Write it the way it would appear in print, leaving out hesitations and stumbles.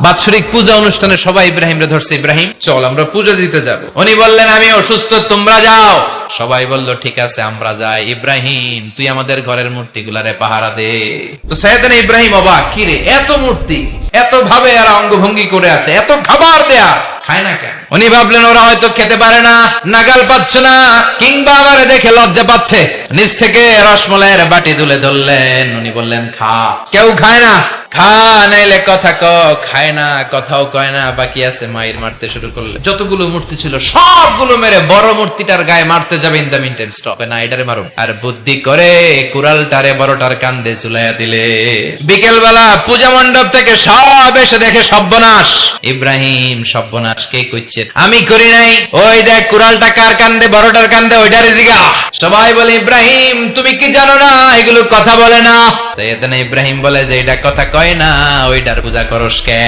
বাৎসরিক পূজা অনুষ্ঠানে সবাই ইব্রাহিমরে ধরছে, ইব্রাহিম চল আমরা পূজা দিতে যাব। উনি বললেন আমি অসুস্থ, তোমরা যাও। সবাই বলল ঠিক আছে আমরা যাই। ইব্রাহিম তুই আমাদের ঘরের মূর্তিগুলারে পাহারা দে। তো সাইয়েদনা ইব্রাহিম অবাক, কি রে এত মূর্তি, এত ভাবে আর অঙ্গভঙ্গি করে আছে, এত খাবার দেয়া, খায় না কেন? উনি ভাবলেন ওরা হয়তো খেতে পারে না, নাগাল পাচ্ছে না, কিংবা আমারে দেখে লজ্জা পাচ্ছে। নিচ থেকে রসমলাইয়ের বাটি তুলে ধরলেন। উনি বললেন খা। কেউ খায় না, খা নাইলে কথা ক। খায় না, কথাও কয় না, বাকি আছে মায়ের মারতে শুরু করলে। যতগুলো মূর্তি ছিল সবগুলো মেরে বড় মূর্তিটার গায়ে মারতে যাবে, in the meantime stop না, এটারে মারুন। আর বুদ্ধি করে কুড়ালটারে বড়টার কান্দে ঝুলাইয়া দিলে। বিকেল বেলা পূজা মণ্ডপ থেকে সব এসে দেখে সর্বনাশ। ইব্রাহিম সর্বনাশ কে করছে? আমি করি নাই। ওই দেখ কুড়ালটা কার কান্দে, বড়টার কান্দে, ওইটারে জিগা। সবাই বলে ইব্রাহিম তুমি কি জানো না এগুলো কথা বলে না? সাইয়েদনা ইব্রাহিম বলে যে এটা কথা কয় না, ওইটার পূজা করস কে?